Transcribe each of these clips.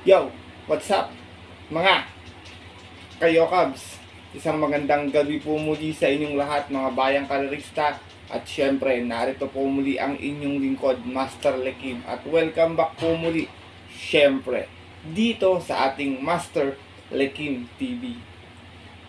Yo, what's up mga kayo Cubs? Isang magandang gabi po muli sa inyong lahat mga bayang karerista. At syempre, narito po muli ang inyong lingkod, Master Lekim. At welcome back po muli, syempre, dito sa ating Master Lekim TV.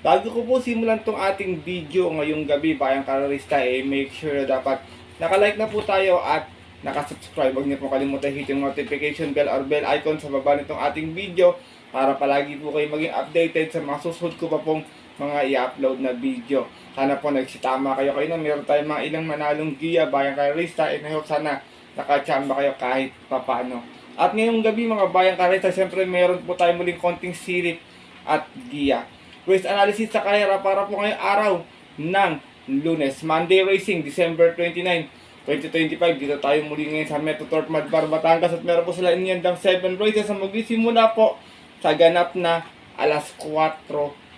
Bago ko po simulan tong ating video ngayong gabi, bayang karerista, make sure na dapat nakalike na po tayo at nakasubscribe. Huwag niyo po kalimutan hit yung notification bell or bell icon sa baba nitong ating video para palagi po kayo maging updated sa mga susunod ko pa pong mga i-upload na video. Sana po nagsitama kayo na meron tayong mga ilang manalong giya bayang karista, and I hope sana nakachamba kayo kahit papano. At ngayong gabi mga bayang karista, siyempre meron po tayo muling konting silip at giya. Race analysis sa karera para po ngayong araw ng Lunes, Monday Racing, December 29, 2025. Dito tayo muli ngayon sa Metro Turf Madbar, Batangas, at meron po sila inyandang 7 races na magsisimula po sa ganap na alas 4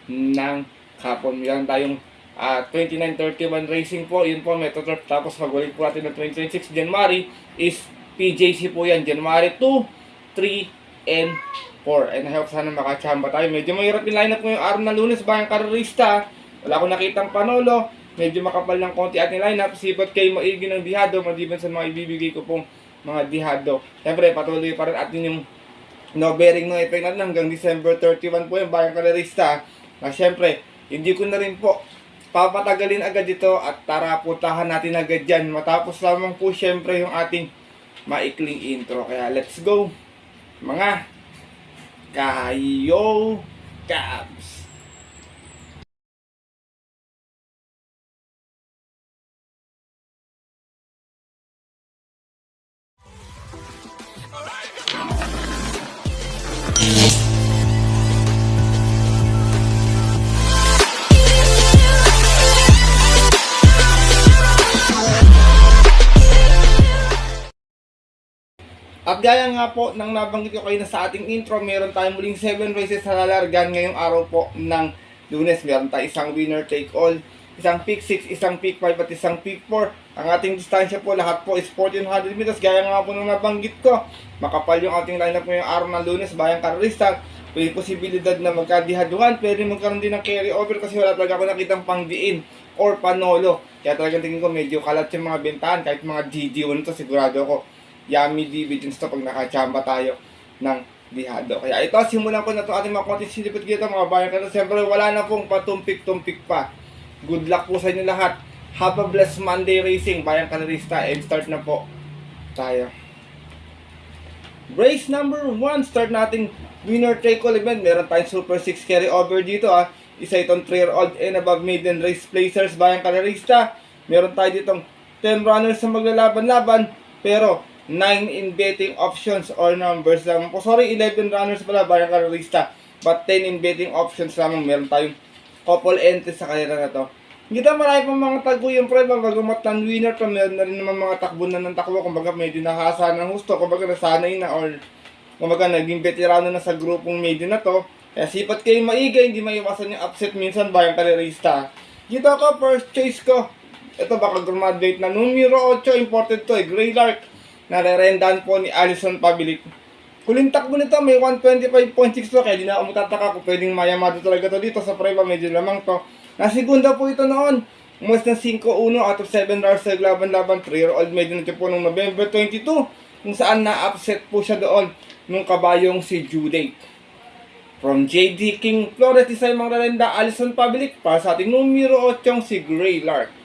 ng hapon. Meron tayong 29-31 racing po, yun po Metro Turf. Tapos magulit po natin ng 2026 January is PJC po yan, January 2, 3, and 4. And I hope sana makachamba tayo. Medyo mahirap yung lineup ngayong araw na Lunes bayang karerista. Wala akong nakitang panolo. Medyo makapal ng konti ating lineup. Sipat kayo maigi ng dihado, maliban sa mga ibibigay ko pong mga dihado. Siyempre, patuloy pa rin atin yung no bearing no effect natin hanggang December 31 po yung bayang karerista. Na siyempre, hindi ko na rin po papatagalin agad ito at tara putahan natin agad dyan. Matapos lamang po siyempre yung ating maikling intro. Kaya let's go mga kayo Cubs! At gaya nga po nang nabanggit ko kayo na sa ating intro, meron tayong muling 7 races na lalargan ngayong araw po ng Lunes. Meron tayong isang winner take all, isang pick 6, isang pick 5 at isang pick 4. Ang ating distansya po lahat po is 1400 meters. Gaya nga po nang nabanggit ko, makapal yung ating lineup ngayong araw ng Lunes bayang karerista. May posibilidad na magkadihaduhan, pwede magkaroon din ng carry over kasi wala talaga ako nakitang pangdiin or panolo. Kaya talagang tingin ko medyo kalat yung mga bentahan, kahit mga GD1 to sigurado ko yummy dividends to pag nakachamba tayo ng dihado. Kaya ito, simulan ko na ito ating mga konti silipot dito mga bayan. Kasi siyempre wala na pong patumpik-tumpik pa. Good luck po sa inyo lahat. Have a blessed Monday Racing, bayang karerista. And start na po tayo. Race number 1, start nating winner take all event. Meron tayong Super 6 carry over dito Isa itong 3-year-old and above maiden race placers bayang karerista. Meron tayo ditong 10 runners na maglalaban-laban. Pero 9 in betting options or numbers lang po. Sorry, 11 runners pala bayang karerista. But 10 in betting options lamang. Meron tayong couple entries sa karera na to. Hindi na marami pang mga tagbo yung pre. Bagamat ng winner to, meron na rin naman mga takbo na ng takbo. Kumbaga medyo nakasa ng husto. Kumbaga nasanay na or kumbaga naging veterano na sa grupong medyo na to. Kaya sipat kayo maigay. Hindi maiwasan yung upset minsan bayang karerista. Dito ako, first choice ko. Ito baka graduate na numero 8. Imported to Grey Lark. Narerendahan po ni Alison Pabilik. Huling takbo nito may 125.6 to, kaya di na ako magtataka kung pwedeng mayamado talaga to dito sa preba, medyo lamang to. Nasigunda po ito noon. Umas na 5-1 out of 7 hours sa laban-laban. 3-year-old medyo nito po noong November 22, kung saan na-upset po siya doon nung kabayong si Judate. From JD King Flores, isa yung mga rarenda Alison Pabilik para sa ating numero 8 si Grey Lark.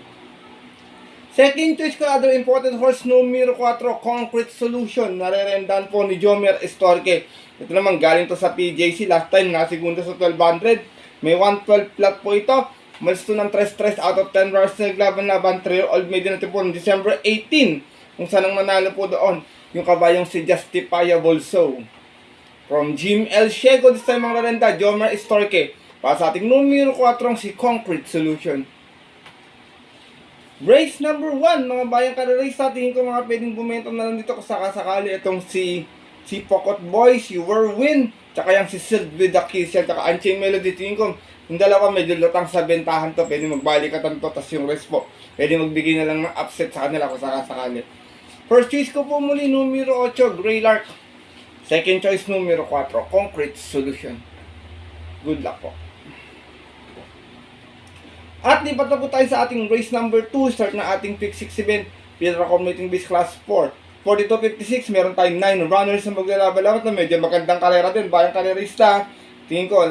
Second choice ko, other important horse, numero 4, Concrete Solution. Narerendahan po ni Jomer Estorque. Ito naman galing to sa PJC. Last time, nasigunda sa 1200. May 112 flat po ito. Malis to ng 3-3 out of 10 runners na naglaban-laban. 3-year-old medyo natin po noong December 18. Kung saan ang manalo po doon, yung kabayong si Justifiable So. From Jim L. Shego, this time ang rarenda, Jomer Estorque. Para sa ating numero 4, si Concrete Solution. Race number 1, mga bayang karerista, tingin ko mga pwedeng bumento na lang dito kung sakasakali itong si Pokot Boy, si Whirlwind, tsaka yung si Silk with the Kiss, tsaka Unchained Melody. Tingin ko, yung dalawa medyo lutang sa bentahan to, pwede magbalikatan to, tas yung rest po, pwede magbigay na lang ng upset sa kanila kung sakasakali. First choice ko po muli, numero 8, Grey Lark. Second choice, numero 4, Concrete Solution. Good luck po. At lipat na po tayo sa ating race number 2. Start na ating pick 6 event. Pedro Commuting Base Class 4. 42.56, meron tayong 9 runners na maglalaban-laban na medyo magandang karera din. Bayang karerista, tingin ko,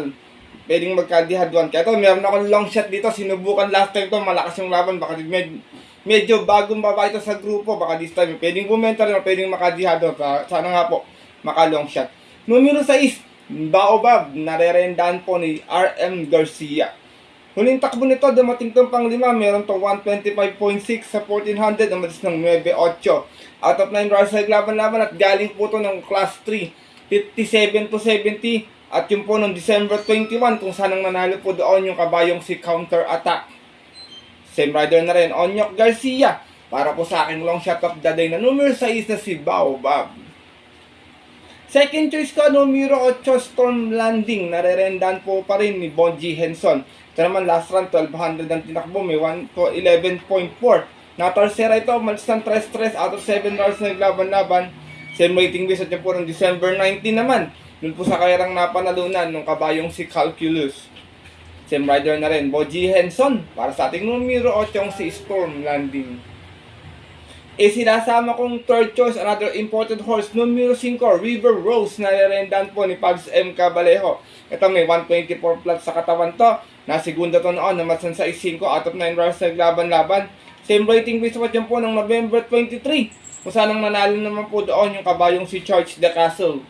pwedeng magkadihaduan. Kaya ito, meron akong long shot dito. Sinubukan last time to, malakas yung laban. Baka medyo bagong baba ito sa grupo. Baka this time, pwedeng bumenta rin o pwedeng makadihaduan. Sana nga po, maka-long shot. Numero 6, Baobab, narerendaan po ni RM Garcia. Huling takbo nito, dumating itong pang-5, meron itong 125.6 sa 1400, umalis ng 9.8. Out of 9 runners sa laban-laban at galing po ito ng Class 3, 57 to 70. At yung po noong December 21, kung saan ang nanalo po doon yung kabayong si Counter Attack. Same rider na rin, Onyok Garcia. Para po sa aking long shot of the day na numero 6 na si Baobab. Second choice ko, numero 8, Storm Landing. Narerendaan po pa rin ni Bonji Henson. Ito naman, last run, 1200 ang tinakbo. May 11.4. Na-tercera ito, malis ng 3-3 out of 7 runners na naglaban-laban. Same rating base at po ng December 19 naman. Doon po sa kayarang napanalunan ng kabayong si Calculus. Same rider na rin, Bonji Henson. Para sa ating numero 8, yung si Storm Landing. Sinasama kong third choice, another imported horse, numero 5, River Rose, na nirendaan po ni Pabs M. Cabalejo. Ito may 124 plus sa katawan to. Nasigunda to noon, namasan sa 5 out of 9 runners na naglaban-laban. Same rating base po dyan po ng November 23. Kung saan ang nanalo naman po doon yung kabayong si Charge the Castle.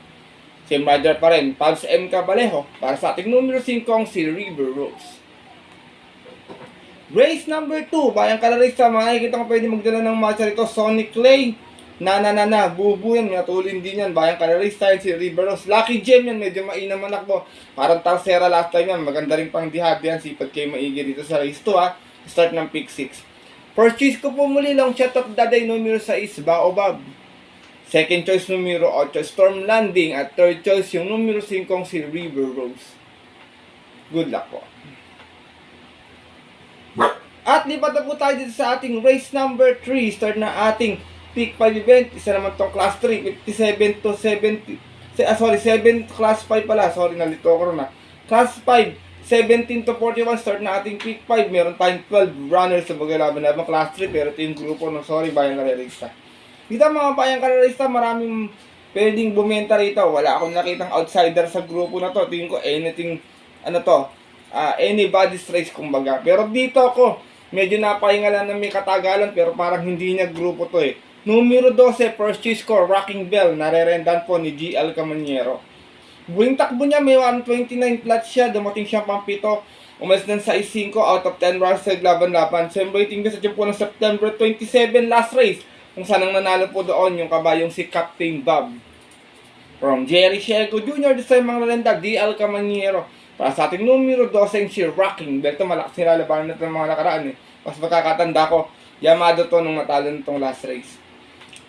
Same rider pa rin, Pabs M. Cabalejo. Para sa ating numero 5, si River Rose. Race number 2, bayang kalarista, makikita ko pwede magdala ng matcha rito, Sonic Clay, bubu yan, matulin din yan, bayang kalarista, si River Rose, Lucky Gem yan, medyo mainam manakbo, parang Tarsera last time yan, maganda rin pang dihad yan, sipag kayo maigi dito sa race 2 start ng pick 6. First choice ko po muli, long shot of the day, numero 6, Baobab. Second choice, numero 8, Storm Landing, at third choice, yung numero 5, si River Rose. Good luck po. At lipat na po tayo dito sa ating race number 3. Start na ating pick 5 event. Isa naman tong class 3, 57 to 70. 7 class 5 pala. Sorry, nalito ko rin Class 5, 17 to 41. Start na ating pick 5. Meron tayong 12 runners sa bagay-laban class 3. Pero ito yung grupo ng bayang karerista. Dito mga bayang karerista, maraming pwedeng bumenta rito. Wala akong nakitang outsider sa grupo na to. Tingin ko anything, anybody's race kumbaga. Pero dito ako, medyo napahinga lang na may katagalan pero parang hindi niya grupo to eh. Numero 12, first choice ko, Rocking Bell, narerendaan po ni GL Camaniero. Buwing takbo niya, may 129 plots siya, dumating siya pang 7, umalis ng 6-5 out of 10 runs sa laban-laban. Same rating din sa po ng September 27 last race, kung saan ang nanalo po doon yung kabayong si Captain Bob. From Jerry Shego Jr., this time mga nalenda, GL Camaniero. Para sa ating numero 12, si Rocking Bell. Ito malakas nilalabanan na ito ng mga nakaraan eh. Mas makakatanda ko, Yamado to nung natalo nitong last race.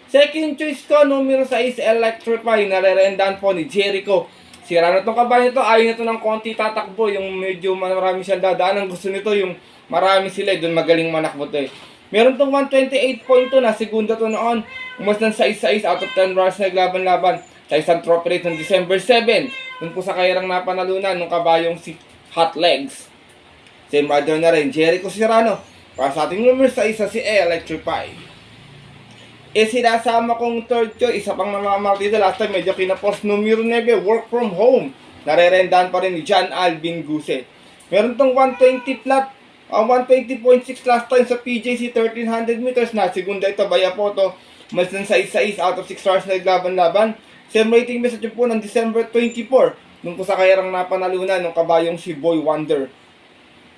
Second choice ko, numero 6, Electrify. Narerendaan po ni Jericho. Sira na itong kabayan nito. Ayaw na ito ng konti tatakbo. Yung medyo marami siyang dadaan. Ang gusto nito yung marami sila. Doon magaling manakbo to eh. Meron itong 128.2 na segunda to noon. Umas ng 6-6 out of 10 runs na naglaban-laban. Sa isang trophy race ng December 7. Doon po sa kayarang napanalunan ng kabayong si Hot Legs. Same rider na rin, Jericho Serrano. Para sa ating numero 6, si Electrify. Sinasama kong third choice, isa pang mamamahal dito. Last time medyo kinapos, numero 9, Work From Home. Narerendaan pa rin ni John Alvin Guse. Meron tong 120 flat, 120.6 last time sa PJC 1300 meters na. Segunda ito, Bayapoto. Mas ng 6-6 out of 6 stars na naglaban-laban. Same rating message po ng December 24. Nung po sa kayarang napanalunan ng kabayong si Boy Wonder.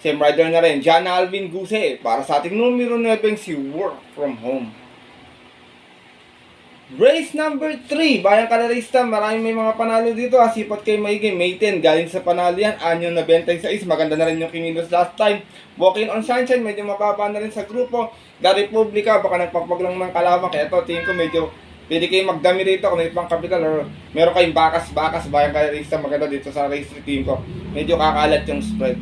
Same rider na rin, John Alvin Guse. Para sa ating numero 9, si Work From Home. Race number 3, bayang kalarista, maraming may mga panalo dito. Sipat kay Maigay, May 10, galing sa panalo yan. Anyo na 26, maganda na rin yung kinilos last time. Walking on Sunshine, medyo mababa na rin sa grupo. The Republica, baka nagpapaglang ng kalawang. Kaya ito, tingin ko medyo pwede kayo magdami rito kung may pang capital or meron kayong bakas-bakas, bayang kalarista, maganda dito sa race 3 team ko. Medyo kakalat yung spread.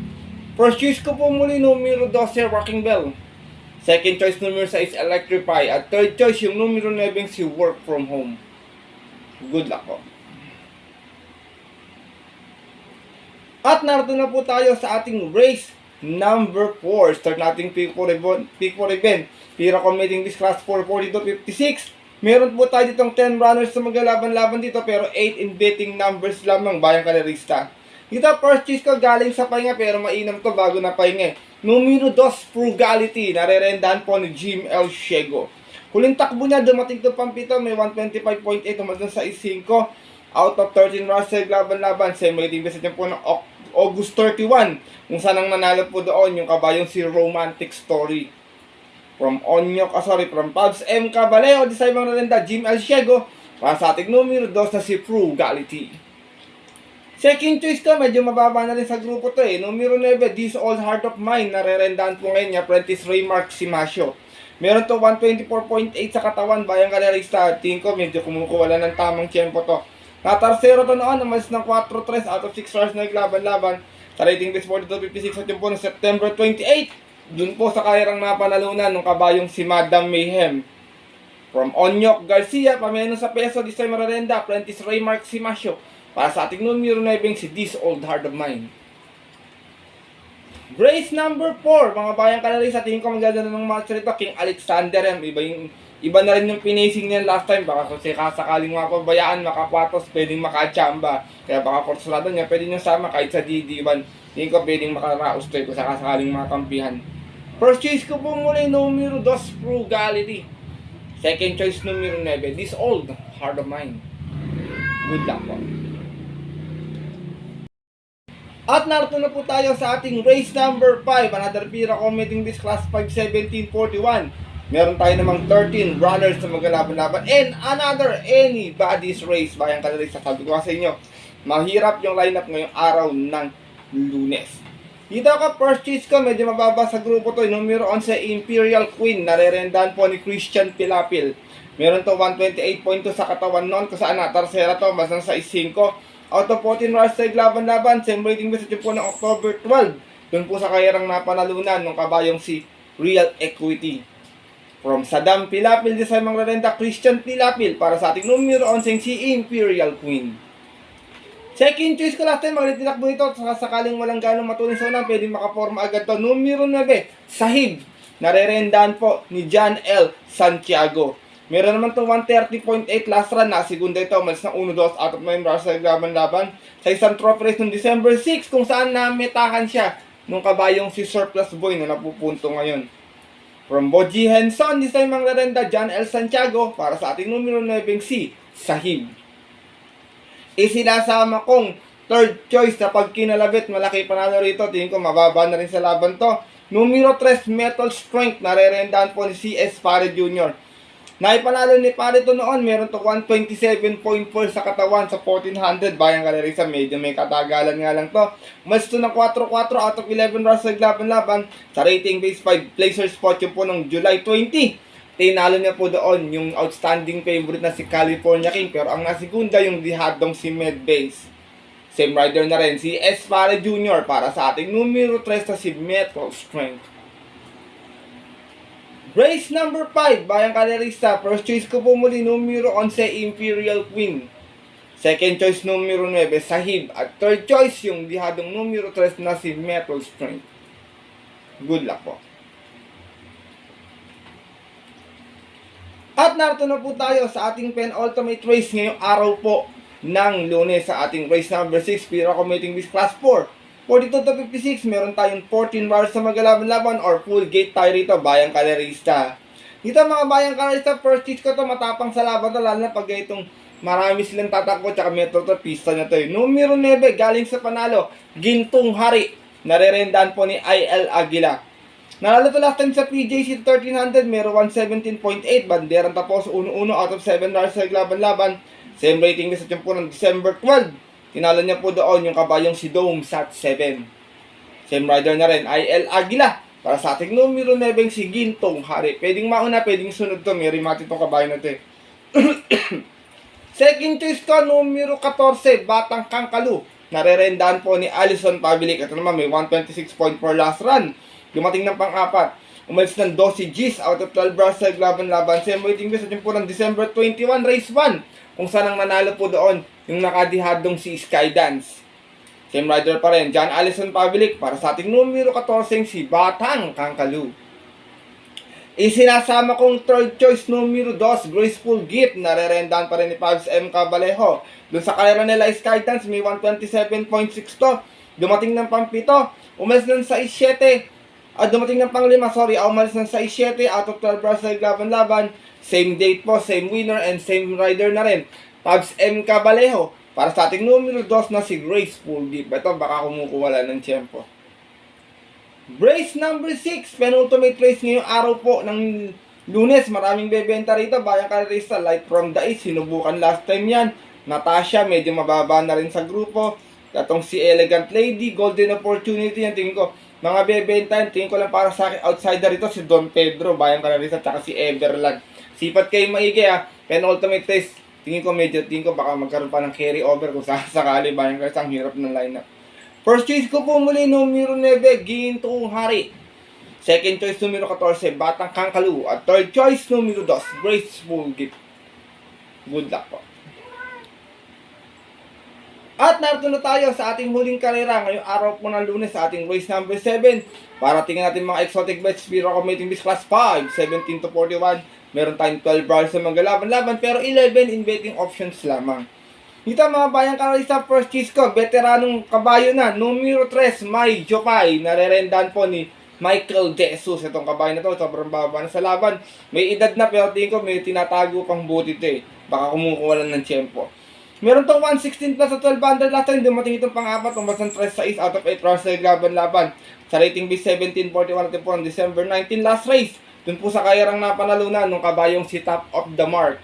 First choice ko po muli, numero 12, Rocking Bell. Second choice, numero 6, Electrify. At third choice, yung numero 9, si Work From Home. Good luck po. At narito na po tayo sa ating race number 4. Start nating pick for event. Pira committing this class 442.56. Meron po tayo ditong 10 runners na maglalaban-laban dito pero 8 in betting numbers lamang bayang kalerista. Dito first choice ko galing sa pahinga pero mainam to bago na pahinga. Numero 2 Frugality, narerendahan po ni Jim El Ciego. Huling takbo niya dumating to pampito, may 125.8 tumasan sa 5 out of 13 runners sa laban-laban. Same rating base po ng August 31 kung saan ang nanalo po doon yung kabayong si Romantic Story. From Pabs M. Caballero, di sa ibang nalenda, Jim El Ciego, para sa ating numero 2 na si Frugality. Second choice ko, medyo mababa na rin sa grupo to Numero 9, This Old Heart of Mine, narerendahan po ngayon niya, Apprentice Raymark Simasio. Meron to 124.8 sa katawan, bayang kalerista. Tingin ko, medyo kumukuha lang ng tamang tiyempo to. Natarsero to noon, namas ng 4-3 out of 6 stars na naglaban-laban. Sa rating base 42.56 at yung po ng September 28. Doon po sa kairang napanalunan ng kabayong si Madam Mayhem. From Onyok Garcia, pameno sa peso, di sa mararenda, Apprentice Raymark Simasio. Para sa ating numero 9 si This Old Heart of Mine. Race number 4, mga bayang kalari, sa tingin ko magaganda ng match rito, King Alexander M. Iba na rin yung pinacing niya last time, baka kasi kasakaling mapabayaan, makapatos, pwedeng makachamba. Kaya baka kursurado niya, pwede nyo sama kahit sa DD1. Tingin ko pwedeng makaraos to kung sakasakaling makakampihan. First choice ko po muna yung numero 2 Frugality. Second choice numero 9, This Old Heart of Mine. Good luck po. At narito na po tayo sa ating race number 5. Another pira committing this class 5-17-41. Meron tayo namang 13 runners na maglalaban-laban. And another anybody's race. Bayang kalerista, sabi ko sa inyo, mahirap yung lineup ngayong araw ng Lunes. Dito ako, first choice ko, medyo mababa sa grupo to. Numero 11, Imperial Queen. Narerendahan po ni Christian Pilapil. Meron to 128.2 sa katawan noon. Kung saan natarsera to, masang sa 5. Out of 14 runners sa laban-laban. Same rating message po ng October 12. Doon po sa kayarang napanalunan ng kabayong si Real Equity. From Saddam Pilapil, di sa mga rarenda, Christian Pilapil. Para sa ating numero 11, si Imperial Queen. Second choice ko last time, magtitinakbo ito. Sakaling walang ganong matuloy sa unang, pwedeng makaporma agad to. Numero 9, Sahib. Narerendahan po ni John L. Santiago. Meron naman itong 130.8 last run na segunda ito. Malis ng 1-2 out of 9 runners sa laban-laban. Sa isang trophy race noong December 6 kung saan nametahan siya nung kabayong si Surplus Boy na napupunto ngayon. From Boji Henson, di sa mga rarenda, John L. Santiago. Para sa ating numero 9, si Sahib. Isilasama kong third choice na pag kinalabit, malaki panalo rito. Tingin ko mababa na rin sa laban to. Numero 3, Metal Strength. Narerendahan po ni C.S. Pare Jr. Naipanalo ni Pare to noon. Meron to 127.4 sa katawan sa 1400. Bayang kalerisa, medyo may katagalan nga lang to. Mas to ng 4-4 out of 11 runs sa laban-laban. Sa rating base 5, placer spot yun po ng July 20. Tinalo niya po doon yung outstanding favorite na si California King. Pero ang nasigunda yung dihadong si Medbase. Same rider na rin si S. Pare Jr. Para sa ating numero 3 na si Metal Strength. Race number 5, bayang kalerista. First choice ko po muli, numero 11, Imperial Queen. Second choice, numero 9, Sahib. At third choice, yung dihadong numero 3 na si Metal Strength. Good luck po. At narito na po tayo sa ating penultimate race ngayong araw po ng Lunes sa ating race number 6. Pira committing this class 4. 42-56, meron tayong 14 runners sa magalaban-laban or full gate tayo rito, bayang kalerista. Dito mga bayang kalerista, first hit ko to, matapang sa laban to, lalo na pag itong marami silang tatakbo, tsaka metro to, pista na to. Numero 9, galing sa panalo, Gintong Hari. Narerendahan po ni I.L. Aguila. Nalalo to last time sa PJC 1300, meron 117.8, banderang tapos 1-1 out of 7 runners sa laban-laban. Same rating sa po ng December 12. Tinalo niya po doon yung kabayong si Dome Sat 7. Same rider na rin, I.L. Aguila. Para sa ating numero 9, si Gintong Hari. Pwedeng mauna, pwedeng sunod to. May rimati itong kabayo na ito. Second choice ko, numero 14, Batang Kangkalu. Narerendahan po ni Alison Pabilik. Ito naman, may 126.4 last run. Dumating ng pang-apat. Umalis ng 12 Gs out of 12 bras sa laban-laban. Same waiting list at po ng December 21, race 1. Kung saan ang nanalo po doon, yung nakadihadong si Skydance. Same rider pa rin, John Allison Pavlik para sa ating numero 14 si Batang Kangkalu. Isinasama kong third choice numero 2, Graceful Gift, narerendahan pa rin ni Pabs M. Cabalejo. Doon sa karera nila Skydance, may 127.62. Dumating ng pang-7, umalis ng 6-7. Dumating ng pang-5, umalis ng 6-7 out of 12 bars sa laban-laban. Same date po, same winner, and same rider na rin. Pabs M. Cabalejo para sa ating numero 2 na si Graceful Gift. Ito, baka kumukuha lang ng tiyempo. Race number 6, penultimate race ngayong araw po ng Lunes. Maraming bebenta rito, bayang karerista, light from the east. Sinubukan last time yan. Natasha, medyo mababa na rin sa grupo. Katong si Elegant Lady, Golden Opportunity, yan tingin ko. Mga bebenta, tingin ko lang para sa akin, outsider ito, si Don Pedro, bayang karerista, tsaka si Everland. Sipat kayo maigi ha, penultimate race. Tingin ko baka magkaroon pa ng carry over kung sakali ba yung ang hirap ng lineup. First choice ko po muli, numero 9, Gintong Hari. Second choice, numero 14, Batang Kangkalu. At third choice, numero 2, Graceful Gift. Good luck po. At narito na tayo sa ating huling karera ngayong araw po ng Lunes sa ating race number 7. Para tingnan natin mga exotic bets, Spiro Committing Bis Class 5, 17 to 41. Meron tayong 12 bars sa mga laban-laban pero 11 in betting options lamang. Dito mga bayang karalista, first choice ko, veteranong kabayo na, numero 3, May Jopay. Narerendahan po ni Michael Jesus. Itong kabayo na to, sobrang baba na sa laban. May edad na pero tingin ko may tinatago pang buti ito eh. Baka kumukuha lang ng tiyempo. Meron tong 116 plus sa 1200 last time. Dumating itong pang-apat, umasan 3-6 out of 8 rounds sa laban-laban. Sa rating B 1741 po on December 19 last race. Dun po sa kayarang napanalunan nung kabayong si Top of the Mark.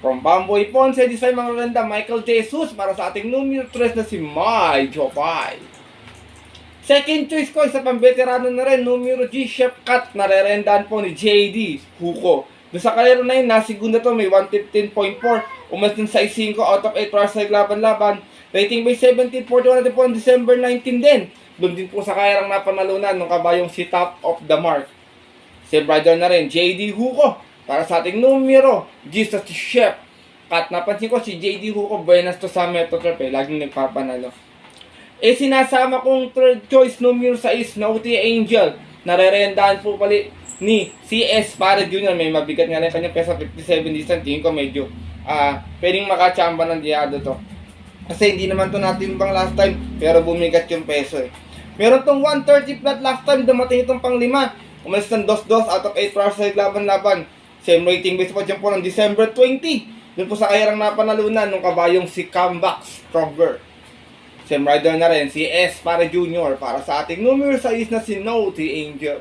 From Bamboy Ponce, design mga renda, Michael Jesus para sa ating numero 3 na si Mai Jopay. Second choice ko, isa pang veterano na rin, numero G, Chef Cut, narerendahan po ni JD Huko. Doon sa kayaro na yun, nasigunda to, may 115.4, umas din sa 5 out of 8 hours sa laban-laban. Rating by 1741 po on December 19 din. Doon din po sa kayarang napanalunan nung kabayong si Top of the Mark. Same rider na rin, JD Huko. Para sa ating numero, Jesus Chef. At napansin ko si JD Huko, buenas to sa Metro Trap eh. Laging nagpapanalo. Sinasama kong third choice, numero 6, na UT Angel. Narerendahan po pali ni CS Pare Jr. May mabigat nga rin kanyang pesa, 57 distance. Tingin ko medyo pwedeng makachamba ng diado to. Kasi hindi naman to natin bang last time, pero bumigat yung peso eh. Meron tong 130 flat last time, dumating itong pang 5. Umalis ng 2-2 out of 8 rounds sa laban-laban. Same rating base po dyan po ng December 20. Doon po sa kayarang napanalunan nung kabayong si Comeback Stronger. Same rider na rin, si S. Pare Jr. para sa ating numero 6 na si Naughty Angel.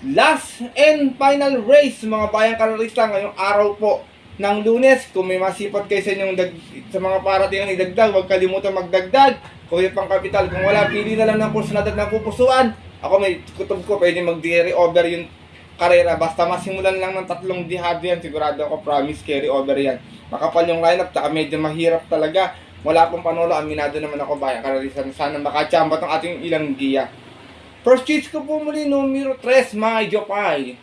Last and final race mga bayang karalista ngayong araw po ng Lunes. Kung may masipot kayo sa inyong sa mga parating ang idagdag, huwag kalimutan magdagdag. Kung yung pang kapital, kung wala, pili na lang ng kurso na ng pupusuan. Ako may kutob ko, pwede mag-carry over yung karera. Basta masimulan lang ng 3 dihado yan, sigurado ako, promise, carry over yan. Makapal yung lineup, taka medyo mahirap talaga. Wala pong panolo, aminado naman ako bayang karalista. Sana makachamba tong ating ilang giya. First choice ko po muli, numero 3, Mai Jopay.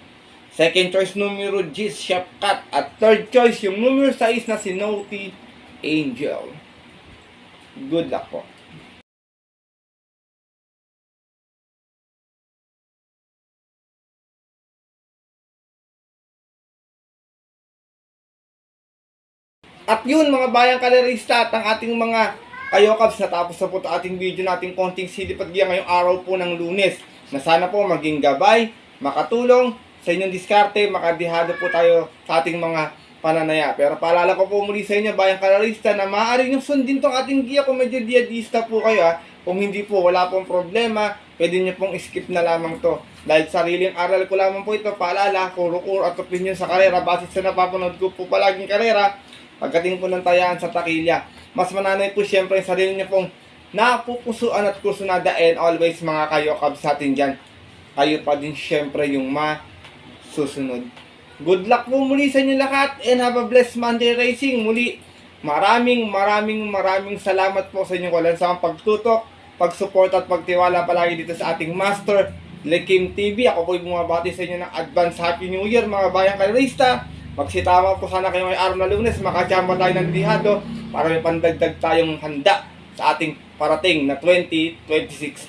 Second choice, numero G, Chef Cut. At third choice, yung numero 6 na si Naughty Angel. Good luck po. At yun mga bayang kalerista at ang ating mga kayokabs, natapos na po ito ating video nating konting silip at giya ngayong araw po ng Lunes. Na sana po maging gabay, makatulong sa inyong diskarte, makadihado po tayo sa ating mga pananaya. Pero paalala ko po muli sa inyo bayang kalerista na maaari nyo sundin tong ating giya kung medyo diadista po kayo. Kung hindi po, wala pong problema, pwede nyo pong skip na lamang to. Dahil sariling aral ko lamang po ito, paalala, kuro-kuro at opinion sa karera, base sa napapanood ko po palaging karera, pagdating po ng tayaan sa takilya. Mas mananay po siyempre yung sarili niyo pong napupusuan at kursunada and always mga kayokabs sa atin dyan. Kayo pa din siyempre yung masusunod. Good luck po muli sa inyo lahat and have a blessed Monday Racing. Muli, maraming salamat po sa inyong walang pagtutok, pagsupport at pagtiwala palagi dito sa ating Master Lekim TV. Ako po'y bumabati sa inyo ng advance Happy New Year mga bayang kalista. Magsitama po sana kayo may araw na Lunes, makachamba tayo ng dihado para may pandagdag tayong handa sa ating parating na 2026.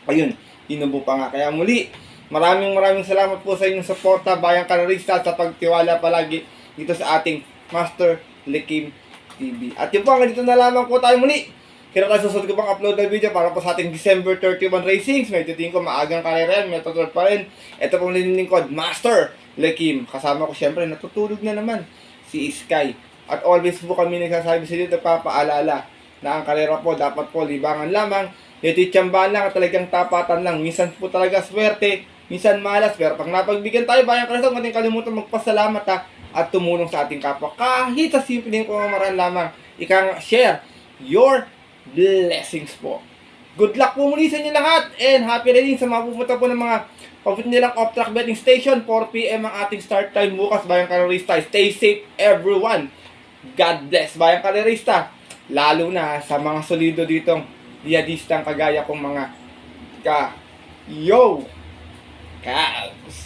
Ayun, inubo pa nga. Kaya muli, maraming salamat po sa inyong suporta, Bayang Karerista, sa pagtiwala palagi dito sa ating Master Lekim TV. At yun po, hanggang dito na lamang po tayo muli. Kaya tayo susunod ko pang upload na video para po sa ating December 31 racings. May titingin ko maagang karera yan, may tutulad pa rin. Ito pong linilingkod, Master Lekim. Kasama ko syempre, natutulog na naman si Sky. At always po kami nagsasabi sa inyo, nagpapaalala na ang karera po dapat po libangan lamang. Ito itsambahan lang at talagang tapatan lang. Minsan po talaga swerte, minsan malas. Pero pag napagbigyan tayo, Bayang Karerista, huwag natin kalimutan magpasalamat at tumulong sa ating kapwa. Kahit sa simpleng pamamaraan lamang, share your blessings po. Good luck po muli sa inyo lahat and happy riding sa mga pupunta po ng mga papunta nilang off-track betting station. 4 PM ang ating start time bukas, Bayang Karerista. Stay safe everyone. God bless, Bayang Karerista. Lalo na sa mga solido ditong diadistang kagaya kong mga Cubs.